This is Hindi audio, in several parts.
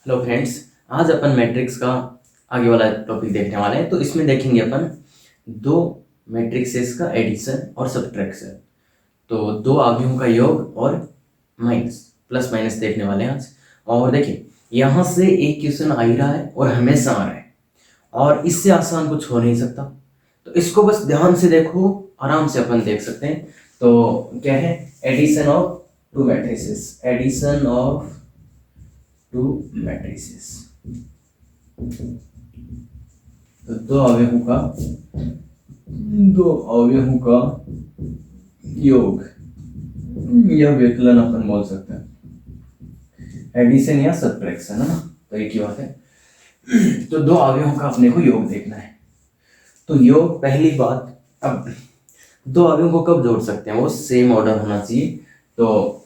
हेलो फ्रेंड्स, आज अपन मैट्रिक्स का आगे वाला टॉपिक देखने वाले हैं। तो इसमें देखेंगे अपन दो मैट्रिक्सेस का एडिशन और सब्ट्रैक्शन। तो दो आव्यूहों का योग और माइनस प्लस माइनस देखने वाले हैं आज। और देखिए, यहाँ से एक क्वेश्चन आ ही रहा है और हमेशा आ रहा है और इससे आसान कुछ हो नहीं सकता। तो इसको बस ध्यान से देखो, आराम से अपन देख सकते हैं। तो क्या है? Addition of two matrices, addition of two matrices. तो दो अवयवों का योग या विकलन अपन बोल सकते हैं, एडिशन या सब्ट्रैक्शन, है ना। तो एक ही बात है। तो दो अवयवों का अपने को योग देखना है। तो योग, पहली बात, अब दो अवयवों को कब जोड़ सकते हैं? वो सेम ऑर्डर होना चाहिए। तो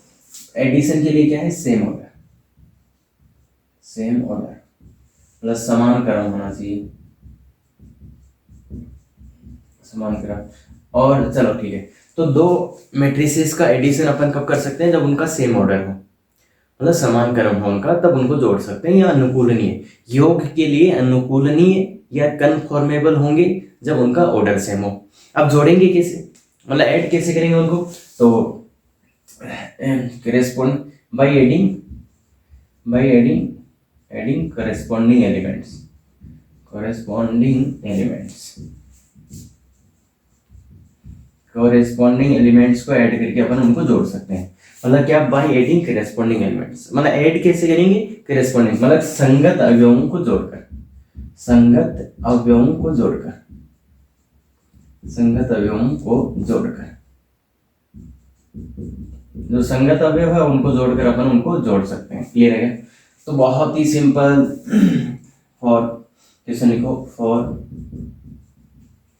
एडिशन के लिए क्या है? Same order, same order plus समान क्रम होना चाहिए, समान क्रम। और चलो ठीक है, तो दो मैट्रिसेस का एडिशन अपन कब कर सकते हैं? जब उनका सेम ऑर्डर हो, मतलब समान क्रम हो उनका, तब उनको जोड़ सकते हैं। या अनुकूलनीय, योग के लिए अनुकूलनीय या कन्फॉर्मेबल होंगे जब उनका ऑर्डर सेम हो। अब जोड़ेंगे कैसे, मतलब ऐड कैसे करेंगे उनको? तो correspond by adding corresponding elements को ऐड करके अपन उनको जोड़ सकते हैं। मतलब क्या? बाय एडिंग करेस्पॉन्डिंग एलिमेंट्स, मतलब ऐड कैसे करेंगे? करेस्पॉन्डिंग मतलब संगत अवयवों को जोड़कर, जो संगत अवयव है उनको जोड़कर अपन उनको जोड़ सकते हैं। क्लियर है? तो बहुत ही सिंपल। फॉर क्वेश्चन लिखो,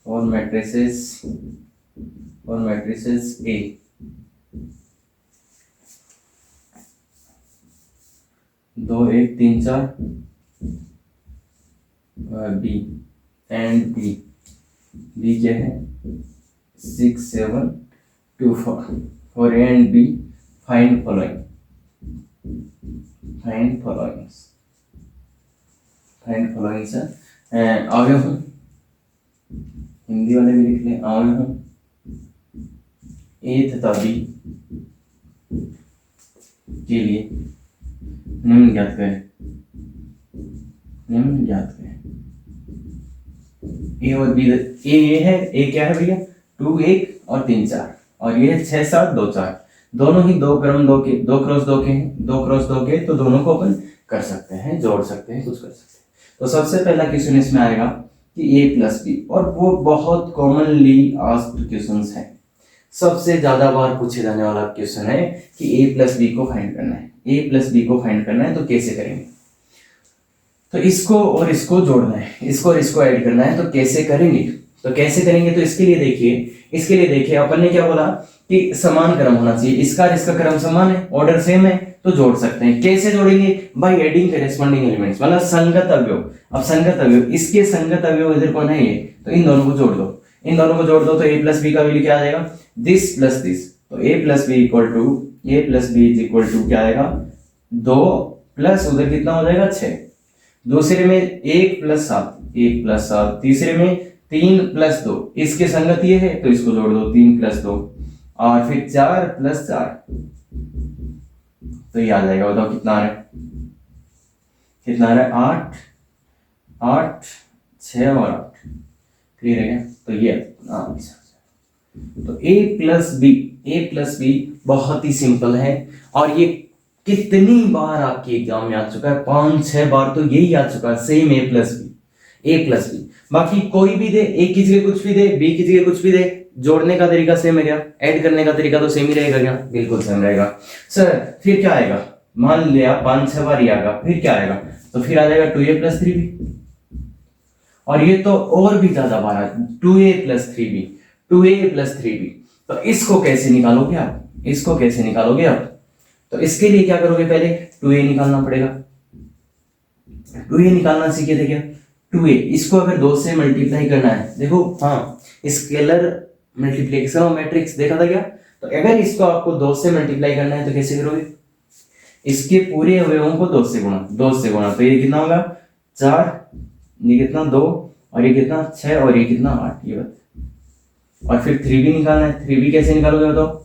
फॉर मैट्रिसेस ए, दो एक तीन चार बी एंड बी क्या है? 6 7 2 4 for A and B find following अवयव हूँ, हिंदी वाले भी लिख लें। अवयव हूँ ए तथा बी के लिए निम्न ज्ञात करें। ए और बी, ए है, ए क्या है भैया? 2 1 और 3 4, और ये 6 7 2 4। दोनों ही दो क्रॉस दो के हैं, 2 क्रॉस 2 के, तो दोनों को अपन कर सकते हैं, जोड़ सकते हैं, कुछ कर सकते हैं। तो सबसे पहला क्वेश्चन इसमें आएगा कि ए प्लस बी, और वो बहुत कॉमनली आस्क्ड क्वेश्चंस है, सबसे ज्यादा बार पूछे जाने वाला क्वेश्चन है कि ए प्लस बी को फाइंड करना है। तो कैसे करेंगे? तो इसको और इसको जोड़ना है, इसको और इसको ऐड करना है। तो कैसे करेंगे? तो इसके लिए देखिए अपन ने क्या बोला कि समान क्रम होना चाहिए। इसका और इसका क्रम समान है, ऑर्डर सेम है, तो जोड़ सकते हैं। कैसे जोड़ेंगे? बाय एडिंग करेस्पॉन्डिंग एलिमेंट्स, मतलब संगत अवयव। अब संगत अवयव, इसके संगत अवयव इधर कौन है? ये, तो इन दोनों को जोड़ दो। तो ए प्लस बी का वैल्यू क्या आ जाएगा? This plus this. तो A plus B is equal to क्या आएगा? 2 प्लस उधर कितना हो जाएगा? 6। दूसरे में 1 प्लस 7, तीसरे में 3 प्लस 2, इसके संगत ये है तो इसको जोड़ दो, 3 प्लस 2, और फिर 4 प्लस 4, तो ये आ जाएगा। बताओ कितना आ रहा है? 8 6 और 8। क्लियर है क्या? तो ये तो ए प्लस बी बहुत ही सिंपल है, और ये कितनी बार आपके एग्जाम में आ चुका है? 5-6 बार तो यही आ चुका है, सेम ए प्लस बी। बाकी कोई भी दे, ए की जगह कुछ भी दे, बी की जगह कुछ भी दे, जोड़ने का तरीका सेम है क्या? ऐड करने का तरीका तो सेम ही रहेगा क्या? बिल्कुल सेम रहेगा। सर फिर क्या आएगा? मान लिया 5-6 बार ही आएगा, फिर क्या आएगा? तो फिर आ जाएगा 2a प्लस 3b, और ये तो और भी ज्यादा बार आ, 2a प्लस 3b। तो इसको कैसे निकालोगे आप? तो इसके लिए क्या करोगे? पहले 2a निकालना पड़ेगा। 2a निकालना सीखे थे क्या? 2a, इसको अगर 2 से मल्टीप्लाई करना है, देखो, हाँ, स्केलर मल्टीप्लिकेशन ऑफ मैट्रिक्स देखा था क्या? तो अगर इसको आपको 2 से मल्टीप्लाई करना है तो कैसे करोगे? इसके पूरे अवयवों को 2 से गुणा, तो ये कितना होगा 4, ये कितना 2, और ये कितना 6, और ये कितना 8, ये बात। और फिर 3b निकालना है। 3b कैसे निकालोगे बताओ?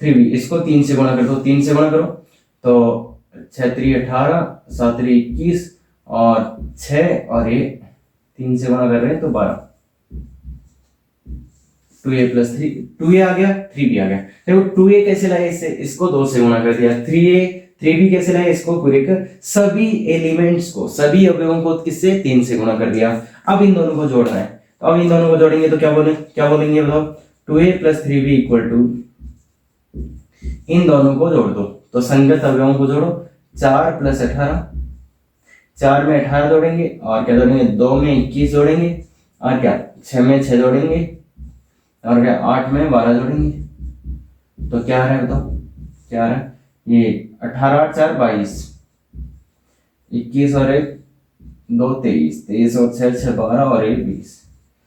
3b इसको 3 से गुणा कर दो, 3 से गुणा करो तो 6 3 18, 7 3 21, और 6 और ये 3 से गुणा कर रहे हैं तो 12। 2a प्लस 3, 2a आ गया, 3b आ गया। देखो 2a कैसे लाए, इससे इसको 2 से गुणा कर दिया, 3b कैसे लाए, इसको पूरे कर सभी एलिमेंट्स को, सभी अवयवों को किससे 3 से गुणा कर दिया। अब इन दोनों को जोड़ना है, तो अब इन दोनों को जोड़ेंगे तो क्या बोलेंगे बताओ? 2a plus 3b equal to, इन दोनों को जोड़ दो तो संगत अवयवों को जोड़ो, 4 प्लस 18, 4 में 18 जोड़ेंगे, और क्या जोड़ेंगे 2 में 21 जोड़ेंगे, और क्या 6 में 6 जोड़ेंगे, और क्या 8 में 12 जोड़ेंगे, तो क्या आ रहा है बताओ? क्या आ रहा है? ये 18 4 22, 21 और 1 2 23, 23 और 6 6 12, और 1 20,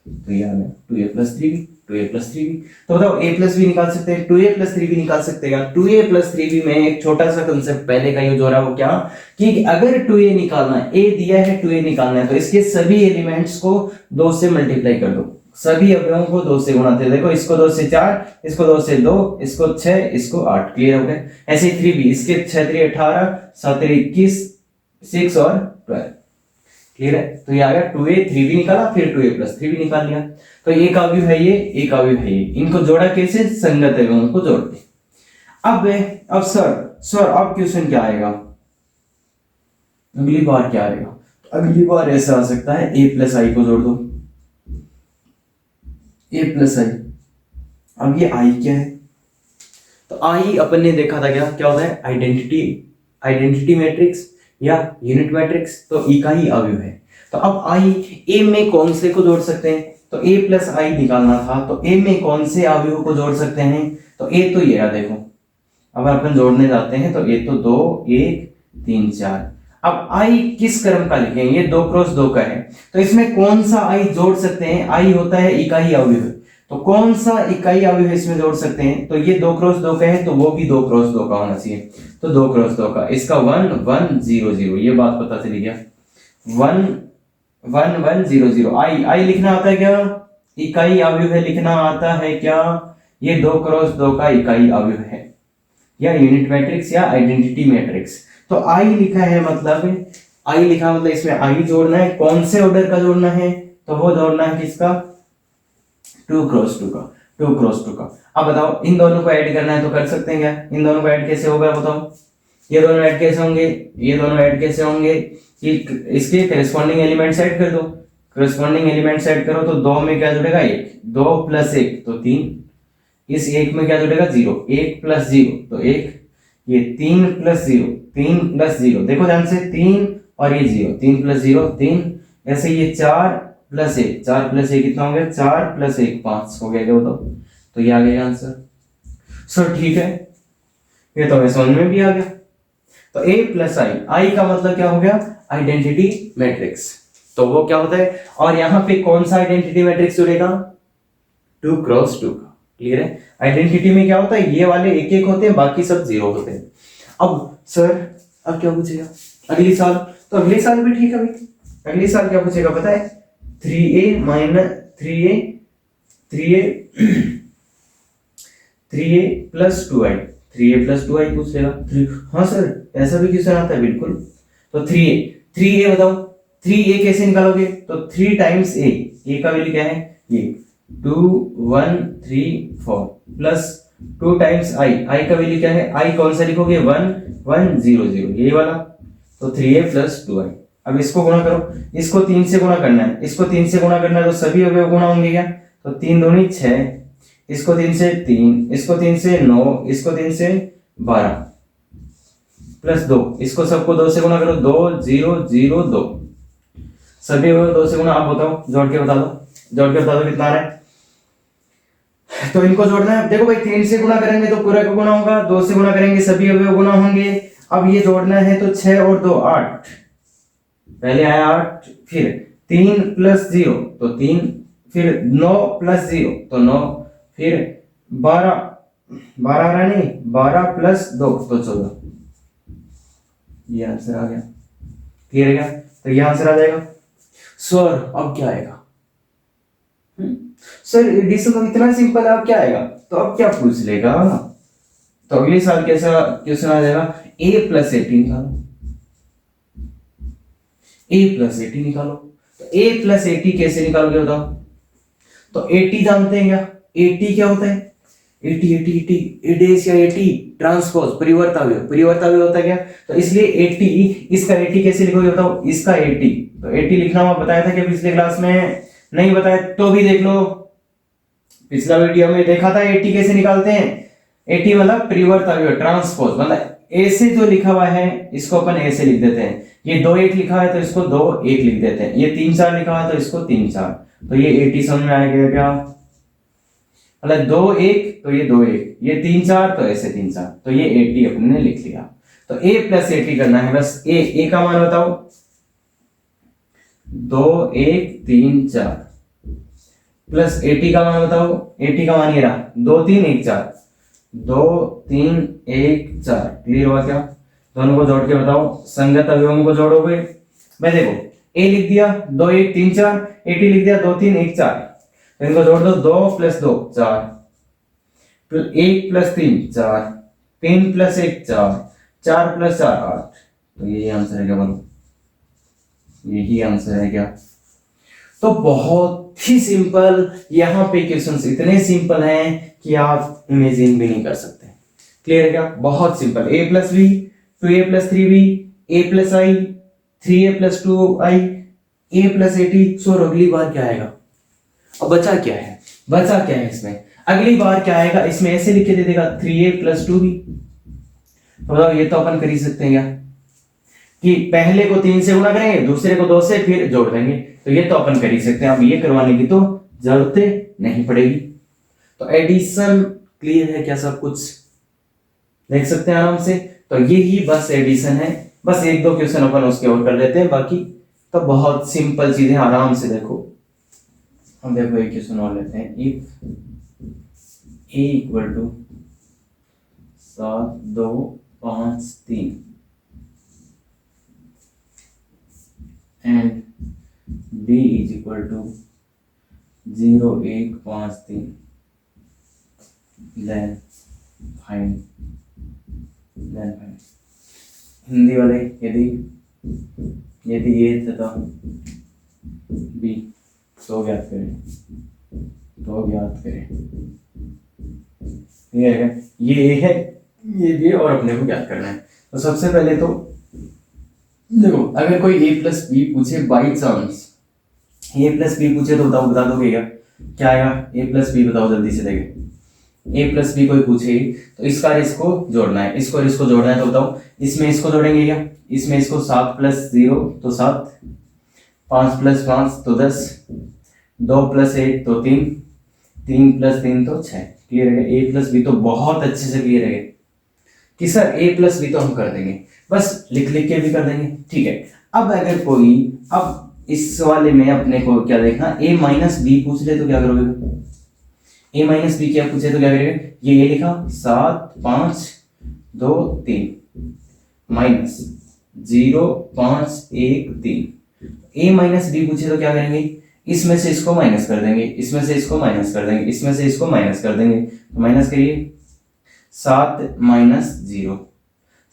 तो ये आ गया 2a plus 3b, 2a plus 3b। तो बताओ a प्लस b निकाल सकते हैं, 2a प्लस 3b निकाल सकते हैं। 2a प्लस 3b में एक छोटा सा कंसेप्ट पहले का यूज हो रहा है, वो क्या कि अगर 2a निकालना है, a दिया है 2a निकालना है, तो इसके सभी एलिमेंट्स को 2 से मल्टीप्लाई कर दो, सभी अवयवों को 2 से गुणा थे। देखो इसको 2 से 4, इसको 2 से 2, इसको 6, इसको 8, क्लियर हो गया। ऐसे 3b, इसके 6 3 18, 7 3 21, 6 और 12, क्लियर है। तो ये आ गया 2a, 3b निकाला, फिर 2a प्लस 3b निकाल लिया। तो एक अवयव है ये, एक अवयव है ये, इनको जोड़ा कैसे? संगत अवयवों को जोड़ते। अब सर अब क्वेश्चन क्या आएगा? अगली बार क्या आएगा? अगली बार ऐसा आ सकता है a प्लस आई को जोड़ दो, a प्लस आई। अब ये i क्या है? तो i अपन ने देखा था क्या होता है? आइडेंटिटी मैट्रिक्स या यूनिट मैट्रिक्स, तो e का ही अवयव है। तो अब i a में कौन से को जोड़ सकते हैं? तो a प्लस आई निकालना था, तो a में कौन से अवयव को जोड़ सकते हैं? तो a तो ये रहा, देखो अब अपन जोड़ने जाते हैं तो a तो 2 1 3 4। अब i किस क्रम का लिखेंगे? ये 2 क्रॉस 2 का है, तो इसमें कौन सा i जोड़ सकते हैं? i होता है इकाई अवयव, तो कौन सा इकाई अवयव इसमें जोड़ सकते हैं? तो ये 2 क्रॉस 2 का है, तो वो भी 2 क्रॉस 2 का होना चाहिए, तो 2 क्रॉस 2 का, इसका 1 1 0 0, ये बात पता चली क्या? 1 1 1 0 0। आई लिखना आता है क्या? इकाई अवयव है, लिखना आता है क्या? ये 2 क्रॉस 2 का इकाई अवयव है, या यूनिट मैट्रिक्स या आइडेंटिटी मैट्रिक्स। तो आई लिखा है मतलब, आई लिखा मतलब इसमें आई जोड़ना है, कौन से ऑर्डर का जोड़ना है? तो वो जोड़ना है किसका? 2 क्रॉस 2 का, 2 क्रॉस 2 का। अब बताओ इन दोनों को ऐड करना है तो कर सकते हैं क्या? इन दोनों को ऐड कैसे होगा बताओ? ये दोनों ऐड कैसे होंगे? ये दोनों ऐड कैसे होंगे कि इसके करस्पॉन्डिंग एलिमेंट्स ऐड कर दो, करस्पॉन्डिंग एलिमेंट्स ऐड करो तो 2 में क्या जुड़ेगा? 1, 2 प्लस 1 तो 3, इस 1 में क्या जुड़ेगा? 0, 1 प्लस 0 तो 1, ये 3 प्लस 0, 3 प्लस 0, देखो ध्यान से 3 और ये 0, 3 प्लस 0 3, ऐसे ये 4 प्लस 1, 4 प्लस 1 कितना हो गया? 4 प्लस 1 5 हो गया क्या बताओ? तो ये आ गया आंसर। सर ठीक है, ये तो हमें समझ में भी आ गया। तो a प्लस आई का मतलब क्या हो गया? आइडेंटिटी मैट्रिक्स, तो वो क्या होता है? और यहाँ पे कौन सा आइडेंटिटी मैट्रिक्स जुड़ेगा? 2 क्रॉस 2 का, क्लियर है। आइडेंटिटी में क्या होता है? ये वाले एक एक होते हैं, बाकी सब 0 होते हैं। अब सर अब क्या पूछेगा अगली साल? तो अगले साल भी ठीक है भाई, अगले साल क्या पूछेगा पता है? 3a plus 2i, 3a plus 2i पूछ लेगा। हाँ सर ऐसा भी क्वेश्चन आता है, बिल्कुल। तो 3a बताओ, 3a कैसे निकालोगे? तो 3 टाइम्स a का वैल्यू क्या है? ये 2 1 3 4 प्लस 2 टाइम्स i का वैल्यू क्या है? i कौन सा लिखोगे? 1 1 0 0, ये वाला, तो 3a प्लस 2i। अब इसको गुणा करो, इसको 3 से गुणा करना है, इसको 3 से गुणा करना है, तो सभी अवयव गुणा होंगे क्या? तो 3 दूनी 6, इसको 3 से 3, इसको 3 से 9, इसको 3 से 12 प्लस 2, इसको सबको 2 से गुणा करो, 2 0 0 2, सभी अवयव 2 से गुणा। आप बताओ, जोड़ के बता दो कितना आ रहा है? तो इनको जोड़ना है, देखो भाई 3 से गुणा करेंगे तो पूरा का गुणा होगा, 2 से गुणा करेंगे सभी अवयव गुणा होंगे। अब ये जोड़ना है तो 6 और 2 8, पहले आया 8, फिर 3 प्लस 0 तो 3, फिर 9 प्लस 0 तो 9, फिर 12 आ रहा नहीं, 12 प्लस 2 तो 14, ये आंसर आ गया। क्लियर है क्या? तो ये आंसर आ जाएगा। सर अब क्या आएगा? सर एडिशन तो इतना सिंपल है, अब क्या आएगा? तो अब क्या पूछ लेगा? तो अगले साल कैसा क्वेश्चन आ जाएगा, a प्लस 80 निकालो, a प्लस 80 निकालो। तो a प्लस 80 कैसे निकालोगे बताओ? तो 80 जानते हैं क्या? 80 क्या होता है? 80 80 80 एडेस या 80 ट्रांसपोज परिवर्त अवयव होता है क्या? तो इसलिए 80, इसका 80 कैसे लिखोगे बताओ? इसका 80, तो 80 लिखना मैं बताया था कि पिछले क्लास में, नहीं बताया तो भी देख लो, पिछला वीडियो में देखा था 80 कैसे निकालते हैं। 80 मतलब परिवर्त अवयव ट्रांसपोज, मतलब ऐसे जो लिखा हुआ है इसको अपन ऐसे लिख देते हैं। ये 2 1 लिखा है तो इसको 2 1 लिख देते हैं। ये 3 4 लिखा है तो इसको 3 4। तो ये 80 समझ में आएगा क्या? मतलब 2 1 तो ये 2 1, ये 3 4 तो ऐसे 3 4, तो ये 80 अपने ने लिख लिया। तो a प्लस 80 करना है बस। a का मान बताओ? 2 1 3 4 प्लस 80 का मान बताओ? 80 का मान ये रहा 2 3 1 4, 2 3 1 4। क्लियर हुआ क्या? दोनों को जोड़ के बताओ, संगत अवयवों को जोड़ोगे। मैं देखो a लिख दिया 2 1 3 4, 80 लिख दिया 2 3 1 4, इनको जोड़ दो, 2 प्लस 2 4, 1 प्लस 3 4, 3 प्लस 1 4, 4 प्लस 4 8। तो यही आंसर है क्या? बोलो, यही आंसर है क्या? तो बहुत ही सिंपल, यहाँ पे क्वेश्चंस इतने सिंपल हैं कि आप इमेजिन भी नहीं कर सकते। क्लियर है क्या? बहुत simple. a plus B, 2a plus 3b, a plus I, 3a plus 2i, a plus 80। So अगली बार क्या आएगा? अब बचा क्या है? बचा क्या है इसमें? अगली बार क्या आएगा? इसमें ऐसे लिख के दे देगा 3a प्लस 2b। तो बताओ, ये तो अपन कर ही सकते हैं क्या कि पहले को 3 से गुणा करेंगे, दूसरे को 2 से, फिर जोड़ देंगे। तो ये तो अपन कर ही सकते हैं। अब ये करवाने की तो जरूरत नहीं पड़ेगी। तो एडिशन क्लियर है क्या? सब कुछ देख सकते हैं आराम से। तो ये ही बस एडिशन है। बस 1 2 क्वेश्चन अपन उसके और कर लेते हैं, बाकी तो बहुत सिंपल चीजें, आराम से देखो। हम देखो एक क्वेश्चन और लेते हैं। If a equal to 7 2 5 3 and b is equal to 0 1 5 3, then find. Hindi वाले यदि a तथा b तो ज्ञात करें। ये है, ये है, ये भी, और अपने को ज्ञात करना है। तो सबसे पहले तो देखो, अगर कोई a प्लस बी पूछे by chance, a plus B पूछे तो बताओ, बता दोगे क्या आएगा? a प्लस बी बताओ जल्दी से। देखें a प्लस बी कोई पूछे तो इसका इसको जोड़ना है, इसको इसको जोड़ना है। तो बताओ, इसमें इसको जोड़ेंगे क्या? इसमें इसको 7 प्लस 0 तो 7, 5 प्लस 5 तो 10, 2 प्लस 1 तो 3, 3 प्लस 3 तो 6। क्लियर है? a प्लस बी तो बहुत अच्छे से क्लियर है कि सर a प्लस बी तो हम कर देंगे, बस लिख लिख के भी कर देंगे। ठीक है। अब अगर कोई, अब इस वाले में अपने को क्या देखना, a माइनस बी पूछ ले तो क्या करोगे? a माइनस बी क्या पूछे तो क्या करेगा? ये लिखा 7 5 2 3 माइनस 0 5 1 3। a माइनस बी पूछे तो क्या करेंगे? इसमें से इसको माइनस कर देंगे, इसमें से इसको माइनस कर देंगे, इसमें से इसको माइनस कर देंगे। तो माइनस करिए, 7 माइनस 0,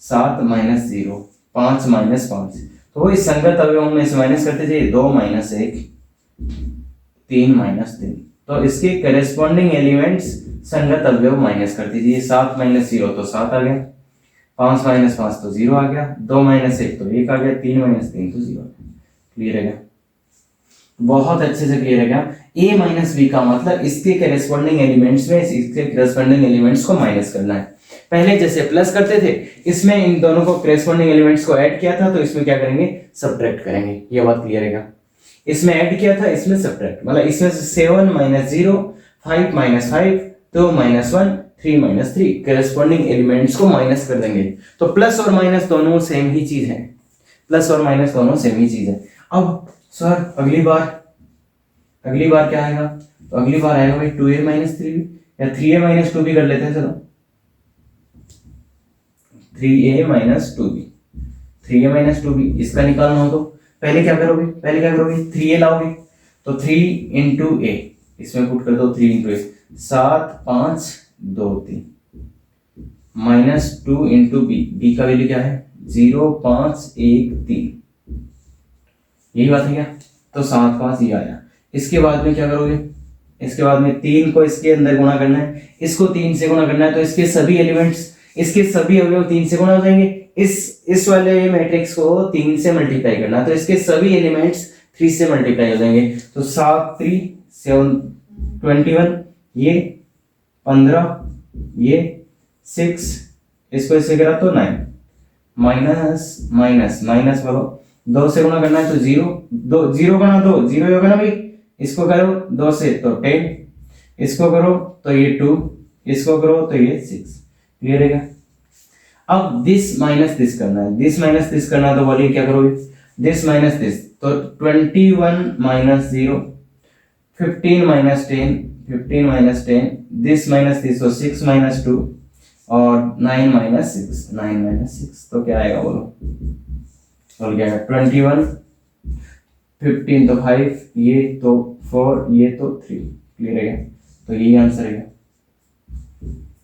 7 माइनस 0, 5 माइनस 5। तो इस संगत अवयवों में से माइनस करते जाइए, 2 माइनस 1, 3 माइनस 3। तो इसके करेस्पॉन्डिंग एलिमेंट्स संगत अवयव माइनस कर दीजिए। 7 माइनस 0 तो 7 आ गया, 5 माइनस 5 तो 0 आ गया, 2 माइनस 1 तो 1 आ गया, 3 माइनस 3 तो 0 आ गया। क्लियर है क्या? बहुत अच्छे से क्लियर है क्या? a माइनस बी का मतलब इसके करेस्पॉन्डिंग एलिमेंट्स में इसके करेस्पॉन्डिंग एलिमेंट्स को माइनस करना है। पहले जैसे प्लस करते थे, इसमें इन दोनों को करेस्पॉन्डिंग एलिमेंट्स को ऐड किया था, तो इसमें क्या करेंगे? सब्ट्रैक्ट करेंगे। ये बात क्लियर है क्या? इसमें ऐड किया था, इसमें सब्ट्रैक्ट, मतलब इसमें से 7 minus 0, 5 minus 5, 2 minus 1, 3 minus 3, corresponding elements को माइनस कर देंगे। तो प्लस और माइनस दोनों सेम ही चीज है, प्लस और माइनस दोनों सेम ही चीज है। अब सर अगली बार क्या आएगा? तो अगली बार आएगा भाई 2a माइनस 3b, या 3a माइनस 2b कर लेते हैं। चलो 3a minus 2b, 3a minus 2b, इसका निकालना हो तो पहले क्या करोगे, 3a लाओगे, तो 3 इंटू ए, इसमें पुट कर दो 3 इंटू ए, 7 5 2 3 माइनस 2 इंटू बी, बी का वैल्यू क्या है 0 5 1 3, यही बात है क्या, तो 7 5 ये आया। इसके बाद में क्या करोगे, इसके बाद में 3 को इसके अंदर गुणा करना है, इसको 3 से गुणा करना है, तो इसके सभी एलिमेंट्स, इसके सभी अवयव 3 से गुणा हो जाएंगे। इस वाले मैट्रिक्स को 3 से मल्टीप्लाई करना है, तो इसके सभी एलिमेंट्स 3 से मल्टीप्लाई हो जाएंगे, तो 7 3 7 21, ये 15, ये 6, इसको इससे करा तो 9, माइनस माइनस माइनस बोलो, 2 से गुणा करना है तो 0, 2 0 गुणा 2 0 ही होगा ना भाई, इसको करो 2 से तो 10, इसको करो तो ये 2, इसको करो तो ये 6, क्लियर है क्या। अब दिस माइनस दिस करना है, दिस माइनस दिस करना है, तो बोलिए क्या करोगे, दिस माइनस दिस, तो 21 minus 0, 15 minus 10, 15 minus 10, this minus this, तो 6 माइनस 2 और 9 माइनस 6, 9 माइनस 6, तो क्या आएगा बोलो, और क्या है 21, 15 तो 5, ये तो 4, ये तो 3, क्लियर है क्या, तो यही आंसर है।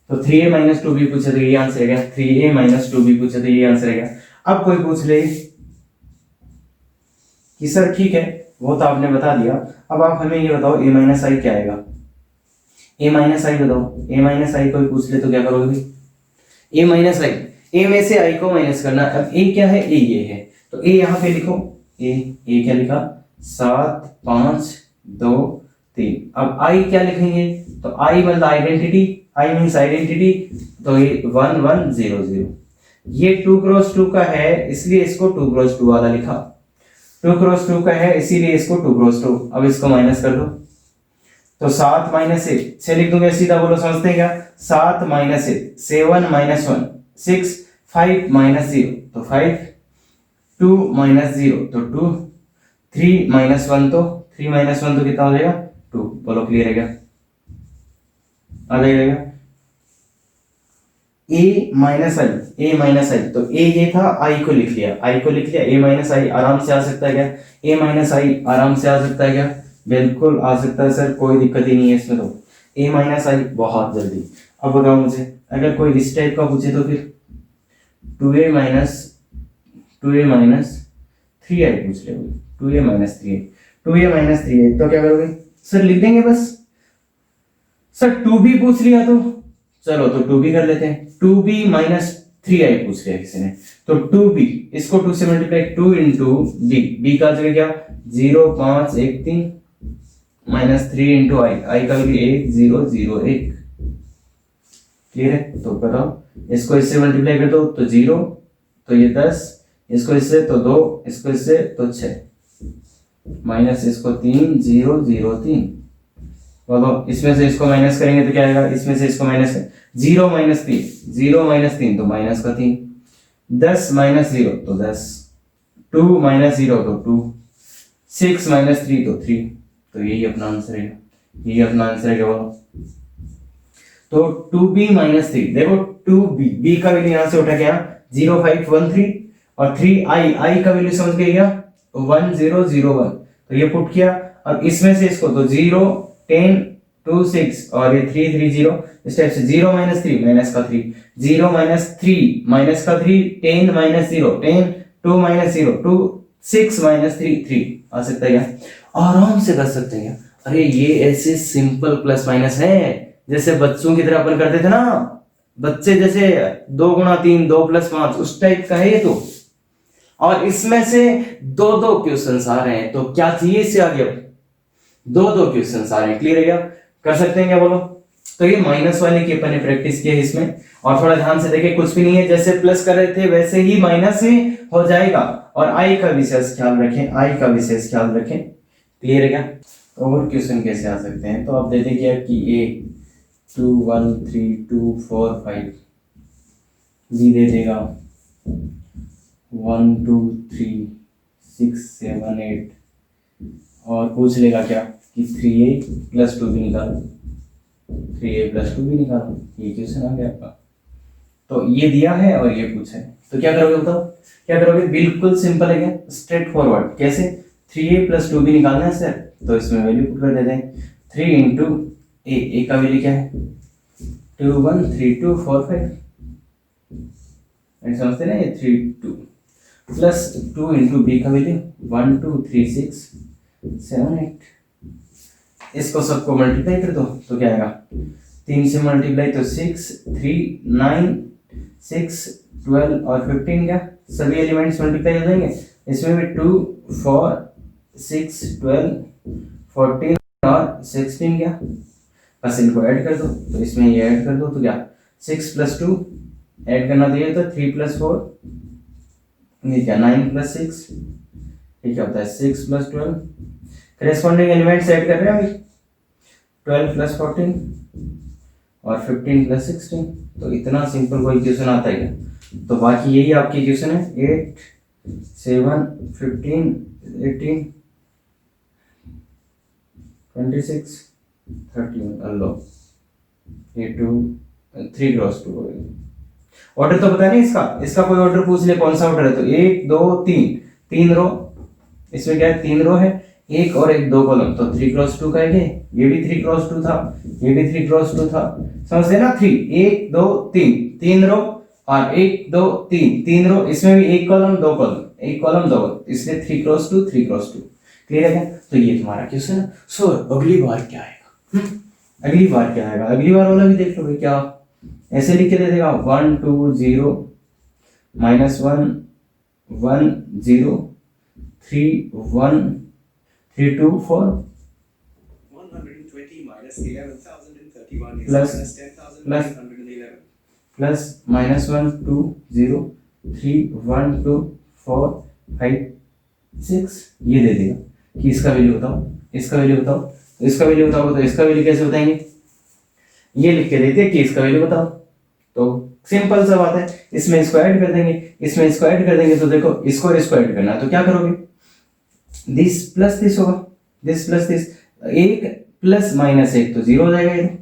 तो 3a माइनस 2b पूछे तो ये आंसर है क्या, 3a माइनस 2b पूछे तो ये आंसर है क्या। अब कोई पूछ ले कि सर ठीक है वो तो आपने बता दिया, अब आप हमें ये बताओ a माइनस आई क्या आएगा, a माइनस आई बताओ, a माइनस आई कोई पूछ ले तो क्या करोगे, a माइनस आई, a में से i को माइनस करना। अब a क्या है, a ये है, तो a यहाँ पे लिखो, a क्या लिखा 7 5 2 3, अब i क्या लिखेंगे, तो i मतलब आइडेंटिटी, i मींस आइडेंटिटी, तो ये 1 1 0 0, ये 2 क्रॉस 2 का है इसलिए इसको 2 क्रॉस 2 वाला लिखा, 2 क्रॉस 2 का है इसीलिए इसको 2 क्रॉस 2, अब इसको माइनस कर दो, तो 7 माइनस 6 लिख दूंगा सीधा, बोलो समझते हैं क्या, 7 माइनस 7 माइनस 1 6, 5 माइनस 0 तो 5, 2 माइनस 0 तो 2, 3 माइनस 1 तो 3 माइनस 1 तो कितना हो जाएगा 2, बोलो क्लियर है क्या, आ जाएगा। a माइनस आई, तो a ये था, i को लिख लिया, a माइनस आई आराम से आ सकता है क्या, a माइनस आई आराम से आ सकता है क्या, बिल्कुल आ सकता है सर, कोई दिक्कत ही नहीं है इसमें, तो a माइनस आई बहुत जल्दी। अब बताओ मुझे, अगर कोई इस टाइप का पूछे तो फिर 2a माइनस 3i पूछ ले, 2a माइनस 3i, तो क्या करोगे सर, लिख देंगे बस, सर 2b पूछ लिया तो चलो तो 2b कर लेते हैं, 2b माइनस 3i पूछ लिया किसी ने, तो 2b, इसको 2 से मल्टीप्लाई, 2 इंटू b का जगह क्या 0 5 1 3 माइनस 3 इंटू i का वैल्यू 1 0 0 1, क्लियर है। तो बताओ इसको इससे मल्टीप्लाई कर दो तो 0, तो ये 10, इसको इससे तो 2, इसको इससे तो 6, माइनस इसको 3 0 0 3, बोलो इसमें से इसको माइनस करेंगे तो क्या आएगा, इसमें से इसको माइनस 0 माइनस 3 तो माइनस का 3, 10 माइनस 0 तो 10, 2 माइनस 0 तो 2, 6 माइनस 3 तो 3, तो यही अपना आंसर है, यही अपना आंसर है क्या बोलो। तो 2b माइनस 3, देखो 2b, b का वैल्यू यहां से उठा गया 0 5 1 3, और 3i का वैल्यू समझ गए क्या 1 0 0 1, तो ये पुट किया, अब इसमें से इसको तो 0 10 2 6 और ये 3 3 0, इस टाइप से 0 माइनस 3 माइनस का 3, 0 माइनस 3 माइनस का 3, 10 माइनस 0 10, 2 माइनस 0 2, 6 माइनस 3 3, आ सकता है क्या, आराम से कर सकते हैं क्या। अरे ये ऐसे सिंपल प्लस माइनस है जैसे बच्चों की तरह अपन करते थे ना, बच्चे जैसे 2 गुणा 3 2 प्लस 5 उस टाइप का है ये तो, और इसमें से 2 क्वेश्चंस आ रहे हैं, तो क्या चाहिए इससे आगे, अब 2 क्वेश्चंस आ रहे हैं, क्लियर है क्या, कर सकते हैं क्या बोलो। तो ये माइनस वाले की अपन ने प्रैक्टिस की है इसमें, और थोड़ा ध्यान से देखें, कुछ भी नहीं है, जैसे प्लस कर रहे थे वैसे ही माइनस ही हो जाएगा, और आई का विशेष ख्याल रखें, क्लियर है क्या। और क्वेश्चन कैसे आ सकते हैं, तो आप दे दें क्या कि ए 2 1 3 2 4 5, बी दे देगा 1 2 3 6 7 8, और पूछ लेगा क्या कि 3a प्लस 2 भी निकालो, 3a प्लस 2 भी निकालो, ये क्वेश्चन आ गया आपका, तो ये दिया है और ये पूछा है, तो क्या करोगे बताओ, क्या करोगे? बिल्कुल सिंपल है, क्या स्ट्रेट फॉरवर्ड। कैसे? 3a + 2b निकालना है सर, तो इसमें वैल्यू पुट कर देते हैं। 3 इंटू ए का वैल्यू क्या है? 2 1 3 2 4 5, समझते ना, ये 3 2 प्लस 2 इंटू बी का वैल्यू 1 2 3 6 7 8। इसको सबको मल्टीप्लाई कर दो तो क्या आएगा? 3 से मल्टीप्लाई तो 6 3 9 6 12 और 15, क्या सभी एलिमेंट्स मल्टीप्लाई हो जाएंगे। इसमें भी 2 4 6 12 14 और 16, क्या बस इनको ऐड कर दो, तो इसमें ये ऐड कर दो तो क्या 6 + 2 ऐड करना चाहिए, तो 3 + 4, ये क्या 9 + 6, ये क्या होता है 6 + 12। करेस्पॉन्डिंग एलिमेंट्स ऐड कर रहे हैं अभी, 12 + 14 और 15 + 16। तो इतना सिंपल कोई क्वेश्चन आता है क्या? तो बाकी यही आपकी क्वेश्चन है, 8 7 15 18 26 31। लो ये 2 3 क्रॉस 2 ऑर्डर तो पता नहीं इसका कोई ऑर्डर पूछ ले कौन सा ऑर्डर है, तो 1 2 3 3 रो, इसमें क्या है 3 रो है, एक और एक 2 कॉलम, तो 3 क्रॉस 2 का है, ये भी 3 क्रॉस 2 था, ये भी 3 क्रॉस 2 था, समझते ना। 3 1 2 3 3 रो और 1 2 3 3 रो, इसमें भी एक कॉलम 2 कॉलम, एक कॉलम 2, इसलिए 3 क्रॉस 2 3 क्रॉस 2। क्लियर है क्या? तो ये तुम्हारा क्वेश्चन है। सो अगली बार क्या आएगा? अगली बार क्या आएगा? अगली बार वाला भी देख लोगे क्या, ऐसे लिख के दे देगा 1 2 0 -1 1 0 3 1 3 2 4 120 - 11,031 plus is -10,911 प्लस -1 2 0 3 1 2 4 5 6, ये दे देगा कि इसका वैल्यू बताओ, इसका वैल्यू बताओ, इसका वैल्यू बताओ, तो इसका वैल्यू कैसे बताएंगे? ये लिख के देते हैं कि इसका वैल्यू बताओ, तो सिंपल सा बात है, इसमें इसको ऐड कर देंगे, इसमें इसको ऐड कर देंगे, तो देखो इसको और इसको ऐड करना है, तो क्या करोगे? दिस प्लस दिस होगा, दिस प्लस दिस, 1 प्लस -1 तो 0 हो जाएगा, ये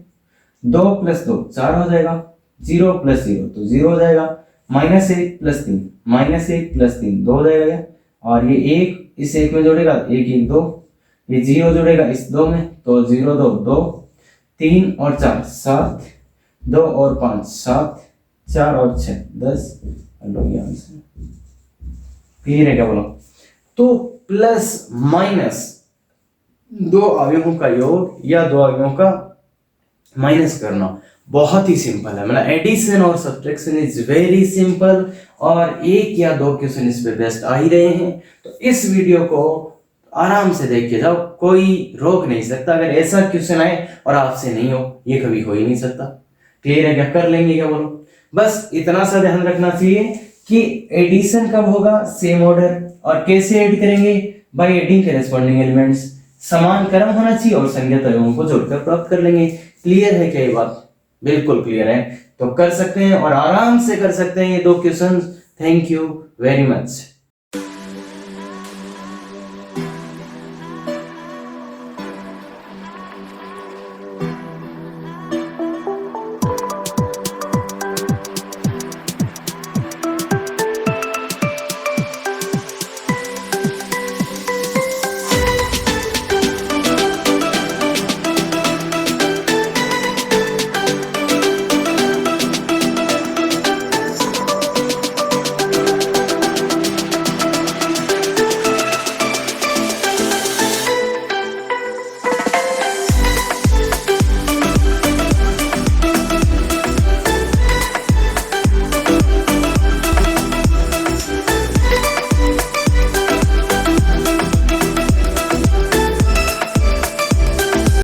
2 + 2 4 हो जाएगा, 0 + 0 तो 0 हो जाएगा, -1 + 3 -1 + 3 2 हो जाएगा, और ये 1 इस 1 में जोड़ेगा 1 1 2, ये 0 जोड़ेगा इस 2 में, तो 0 2 2 3 और 4 7 2 और 5 7 4 और 6 10। ये आंसर क्लियर है क्या? बोलो। तो प्लस माइनस 2 अवयवों का योग या 2 अवयवों का माइनस करना बहुत ही सिंपल है, मतलब एडिशन और सब्ट्रैक्शन इज वेरी सिंपल, और 1 या 2 क्वेश्चन इस पे बेस्ट आ ही रहे हैं। तो इस वीडियो को आराम से देख के जाओ, कोई रोक नहीं सकता। अगर ऐसा क्वेश्चन आए और आपसे नहीं हो, ये कभी हो ही नहीं सकता। क्लियर है क्या? कर लेंगे क्या? बोलो। बस इतना सा ध्यान रखना चाहिए कि एडिशन कब होगा, सेम ऑर्डर, और कैसे ऐड करेंगे, बाय एडिंग करेस्पॉन्डिंग एलिमेंट्स। समान क्रम होना चाहिए और संज्ञा अवयवों को जोड़कर प्राप्त कर लेंगे। क्लियर है क्या ये बात? बिल्कुल क्लियर है, तो कर सकते हैं और आराम से कर सकते हैं ये 2 question. Thank you very much.